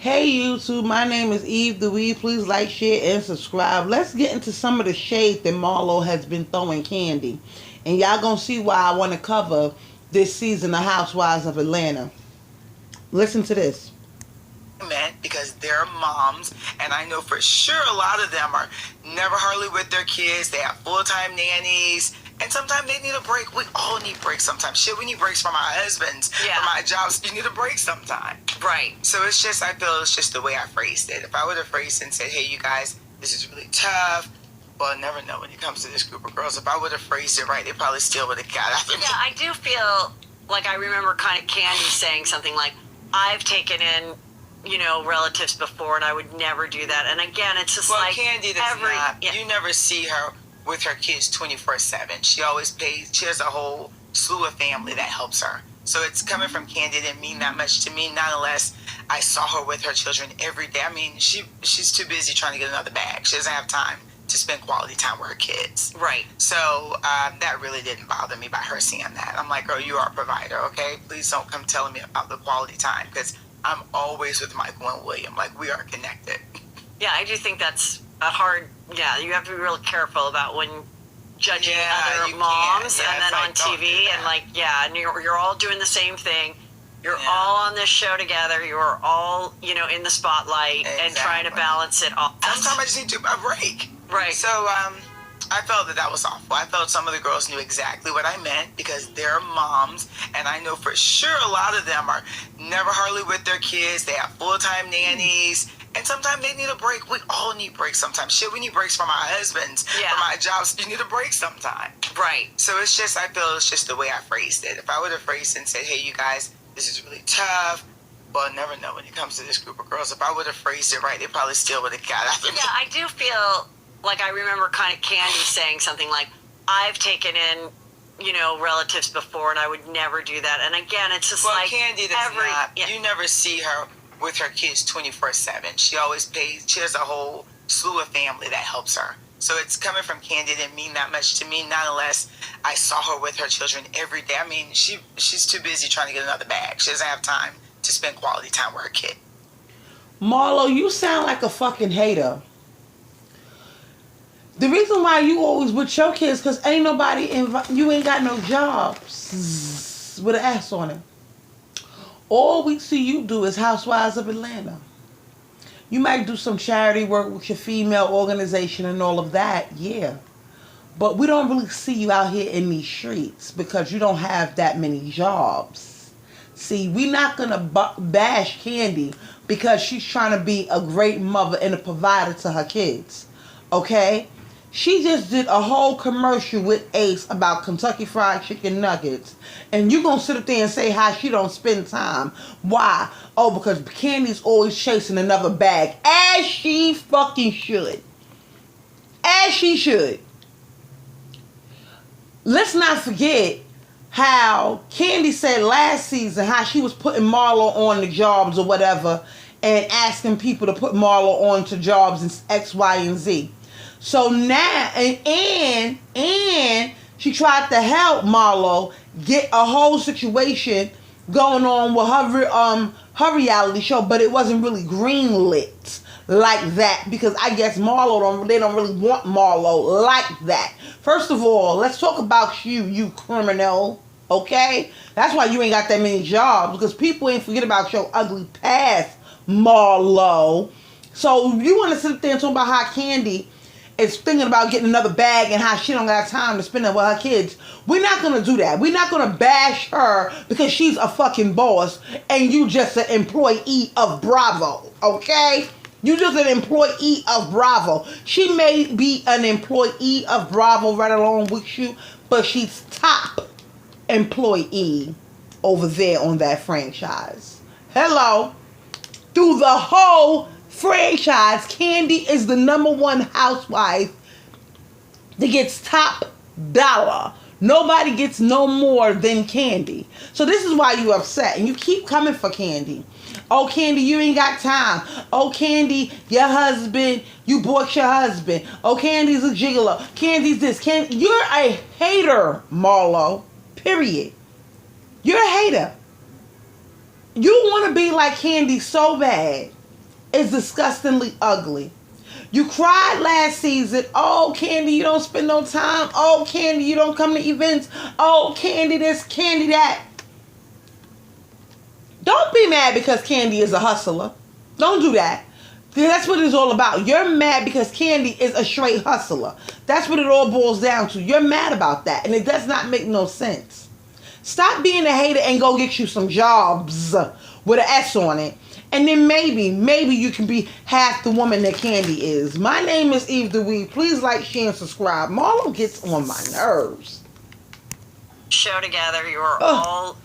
Hey YouTube, my name is Eve the Weed. Please like, share, and subscribe. Let's get into some of the shade that Marlo has been throwing Kandi. And y'all gonna see why I want to cover this season of Housewives of Atlanta. Listen to this. Because they're moms, and I know for sure a lot of them are never hardly with their kids. They have full-time nannies, and sometimes they need a break. We all need breaks sometimes. Shit, we need breaks from our husbands, from our jobs. You need a break sometime. Right. So it's just, I feel it's just the way I phrased it. If I would have phrased it and said, hey, you guys, this is really tough, well, I never know when it comes to this group of girls. If I would have phrased it right, they probably still would have got after me. Yeah, I do feel like I remember kind of Kandi saying something like, I've taken in relatives before, and I would never do that. And again, it's just like Kandi does not. Yeah. You never see her with her kids 24/7. She always pays. She has a whole slew of family that helps her. So it's coming from Kandi. It didn't mean that much to me, not unless I saw her with her children every day. I mean, she's too busy trying to get another bag. She doesn't have time to spend quality time with her kids. Right. So that really didn't bother me by her saying that. I'm like, girl, you are a provider, okay? Please don't come telling me about the quality time, because I'm always with Michael and William. Like, we are connected. Yeah, I do think that's a hard, you have to be real careful about when judging other moms and then on TV and you're all doing the same thing. You're all on this show together. You're all, in the spotlight and trying to balance it all. Sometimes I just need a break. Right. So, I felt that was awful. I felt some of the girls knew exactly what I meant, because they're moms, and I know for sure a lot of them are never hardly with their kids. They have full-time nannies, and sometimes they need a break. We all need breaks sometimes. Shit, we need breaks from our husbands, from our jobs. You need a break sometime. Right. So it's just, I feel it's just the way I phrased it. If I would have phrased it and said, hey, you guys, this is really tough, well, I never know when it comes to this group of girls. If I would have phrased it right, they probably still would have got after me. Yeah, I do feel like I remember kind of Kandi saying something like, I've taken in, relatives before, and I would never do that. And again, it's just like Kandi does not. You never see her with her kids 24/7. She always pays. She has a whole slew of family that helps her. So it's coming from Kandi. It didn't mean that much to me, not unless I saw her with her children every day. I mean, she's too busy trying to get another bag. She doesn't have time to spend quality time with her kid. Marlo, you sound like a fucking hater. The reason why you always with your kids, because ain't nobody you ain't got no jobs with an ass on it. All we see you do is Housewives of Atlanta. You might do some charity work with your female organization and all of that, yeah. But we don't really see you out here in these streets because you don't have that many jobs. See, we're not going to bash Kandi because she's trying to be a great mother and a provider to her kids, okay? She just did a whole commercial with Ace about Kentucky Fried Chicken Nuggets. And you going to sit up there and say how she don't spend time. Why? Oh, because Kandi's always chasing another bag. As she fucking should. As she should. Let's not forget how Kandi said last season how she was putting Marlo on the jobs or whatever. And asking people to put Marlo on to jobs in X, Y, and Z. So now, and she tried to help Marlo get a whole situation going on with her reality show, but it wasn't really greenlit like that because I guess they don't really want Marlo like that. First of all, let's talk about you criminal, okay? That's why you ain't got that many jobs, because people ain't forget about your ugly past, Marlo. So you want to sit there and talk about how Kandi is thinking about getting another bag and how she don't got time to spend it with her kids. We're not going to do that. We're not going to bash her because she's a fucking boss and you just an employee of Bravo, okay? You just an employee of Bravo. She may be an employee of Bravo right along with you, but she's top employee over there on that franchise. Hello. Through the whole franchise, Kandi is the #1 housewife that gets top dollar. Nobody gets no more than Kandi. So this is why you upset and you keep coming for Kandi. Oh, Kandi, you ain't got time. Oh, Kandi, your husband, you bought your husband. Oh, Kandi's a gigolo. Kandi's this. You're a hater, Marlo. Period. You're a hater. You want to be like Kandi so bad. is disgustingly ugly. You cried last season. Oh, Kandi, you don't spend no time. Oh, Kandi, you don't come to events. Oh, Kandi this, Kandi that. Don't be mad because Kandi is a hustler. Don't do that. That's what it's all about. You're mad because Kandi is a straight hustler. That's what it all boils down to. You're mad about that. And it does not make no sense. Stop being a hater and go get you some jobs with an S on it. And then maybe you can be half the woman that Kandi is. My name is Eve DeWeed. Please like, share, and subscribe. Marlo gets on my nerves. Show together. You're all...